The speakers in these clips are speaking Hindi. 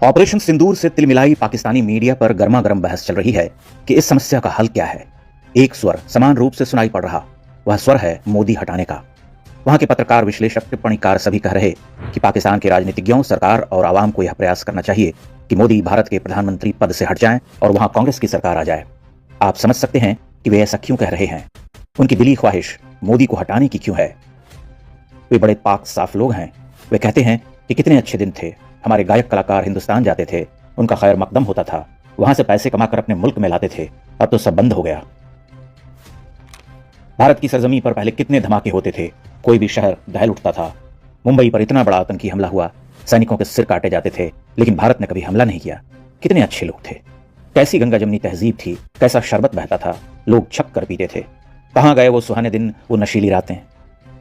ऑपरेशन सिंदूर से तिलमिलाई पाकिस्तानी मीडिया पर गर्मागर्म बहस चल रही है कि इस समस्या का हल क्या है। एक स्वर समान रूप से सुनाई पड़ रहा, वह स्वर है मोदी हटाने का। वहां के पत्रकार, विश्लेषक, टिप्पणीकार सभी कह रहे कि पाकिस्तान के राजनीतिज्ञों, सरकार और आवाम को यह प्रयास करना चाहिए कि मोदी भारत के प्रधानमंत्री पद से हट जाएं और वहां कांग्रेस की सरकार आ जाए। आप समझ सकते हैं कि वे ऐसा क्यों कह रहे हैं। उनकी दिली ख्वाहिश मोदी को हटाने की क्यों है। वे बड़े पाक साफ लोग हैं। वे कहते हैं कि कितने अच्छे दिन थे, हमारे गायक कलाकार हिंदुस्तान जाते थे, उनका खैर मकदम होता था, वहां से पैसे कमाकर अपने मुल्क में लाते थे, अब तो सब बंद हो गया। भारत की सरजमी पर पहले कितने धमाके होते थे, कोई भी शहर दहल उठता था। मुंबई पर इतना बड़ा आतंकी हमला हुआ, सैनिकों के सिर काटे जाते थे, लेकिन भारत ने कभी हमला नहीं किया। कितने अच्छे लोग थे, कैसी गंगा जमनी तहजीब थी, कैसा शरबत बहता था, लोग छक कर पीते थे। कहां गए वो सुहाने दिन, वो नशीली रातें।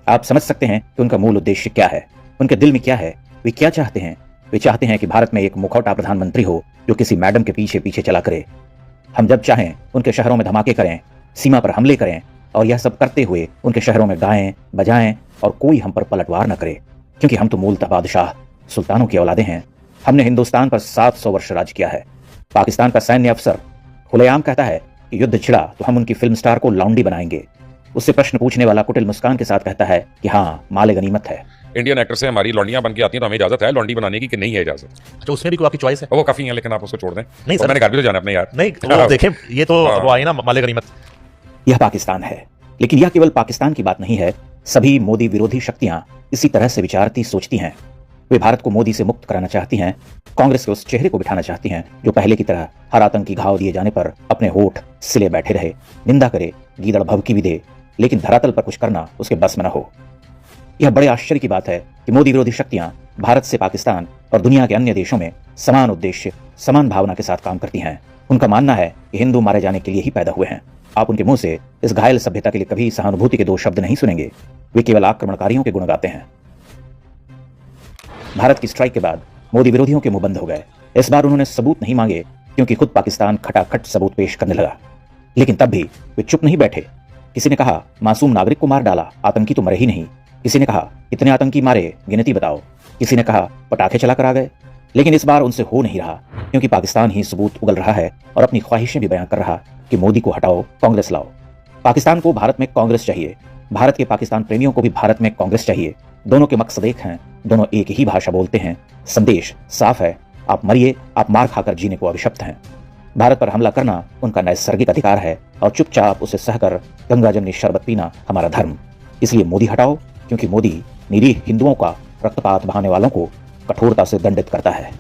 आप समझ सकते हैं कि उनका मूल उद्देश्य क्या है, उनके दिल में क्या है, वे क्या चाहते हैं। वे चाहते हैं कि भारत में एक मुखौटा प्रधानमंत्री हो जो किसी मैडम के पीछे पीछे चला करे। हम जब चाहें उनके शहरों में धमाके करें, सीमा पर हमले करें, और यह सब करते हुए उनके शहरों में गाएं बजाएं और कोई हम पर पलटवार न करे, क्योंकि हम तो मूलतः बादशाह सुल्तानों की औलादे हैं। हमने हिंदुस्तान पर 700 वर्ष राज किया है। पाकिस्तान का सैन्य अफसर खुलेआम कहता है कि युद्ध छिड़ा तो हम उनकी फिल्म स्टार को लौंडी बनाएंगे। उससे प्रश्न पूछने वाला कुटिल मुस्कान के साथ कहता है कि हाँ, माले गनीमत है। इंडियन एक्टर से हमारी लौंडियां बन के आती हैं तो हमें इजाजत है लौंडी बनाने की कि नहीं है इजाजत? अच्छा, उसमें भी कोई आपकी चॉइस है? वो काफी है, लेकिन आप उसको छोड़ दें। नहीं सर, मैंने घर भी तो जाना अपने यार। नहीं वो देखें, ये तो वो आई ना माले गनीमत। यह पाकिस्तान है, लेकिन यह केवल पाकिस्तान की बात नहीं है। सभी मोदी विरोधी शक्तियां इसी तरह से विचारती सोचती हैं। वे भारत को मोदी से मुक्त कराना चाहती हैं, कांग्रेस के उस चेहरे को बिठाना चाहती हैं जो पहले की तरह हर आतंकी घाव दिए जाने पर अपने होठ सिले बैठे रहे, निंदा करे, गीदड़ भभकी भी दे, लेकिन धरातल पर कुछ करना उसके बस में न हो। यह बड़े आश्चर्य की बात है कि मोदी विरोधी शक्तियां भारत से पाकिस्तान और दुनिया के अन्य देशों में समान उद्देश्य, समान भावना के साथ काम करती हैं। उनका मानना है कि हिंदू मारे जाने के लिए ही पैदा हुए हैं। आप उनके मुंह से इस घायल सभ्यता के लिए कभी सहानुभूति के 2 शब्द नहीं सुनेंगे। वे केवल आक्रमणकारियों के गुण गाते हैं। भारत की स्ट्राइक के बाद मोदी विरोधियों के मुंह बंद हो गए। इस बार उन्होंने सबूत नहीं मांगे, क्योंकि खुद पाकिस्तान खटाखट सबूत पेश करने लगा। लेकिन तब भी वे चुप नहीं बैठे। किसी ने कहा मासूम नागरिक को मार डाला, आतंकी तो मरे ही नहीं। किसी ने कहा कितने आतंकी मारे, गिनती बताओ। किसी ने कहा पटाखे चलाकर आ गए। लेकिन इस बार उनसे हो नहीं रहा, क्योंकि पाकिस्तान ही सबूत उगल रहा है और अपनी ख्वाहिशें भी बयां कर रहा कि मोदी को हटाओ, कांग्रेस लाओ। पाकिस्तान को भारत में कांग्रेस चाहिए, भारत के पाकिस्तान प्रेमियों को भी भारत में कांग्रेस चाहिए। दोनों के मकसद एक हैं, दोनों एक ही भाषा बोलते हैं। संदेश साफ है, आप मरिए, आप मार खाकर जीने को अभिशप्त हैं। भारत पर हमला करना उनका नैसर्गिक अधिकार है और चुपचाप उसे सहकर गंगा जमनी शरबत पीना हमारा धर्म। इसलिए मोदी हटाओ, क्योंकि मोदी निरीह हिंदुओं का रक्तपात बहाने वालों को कठोरता से दंडित करता है।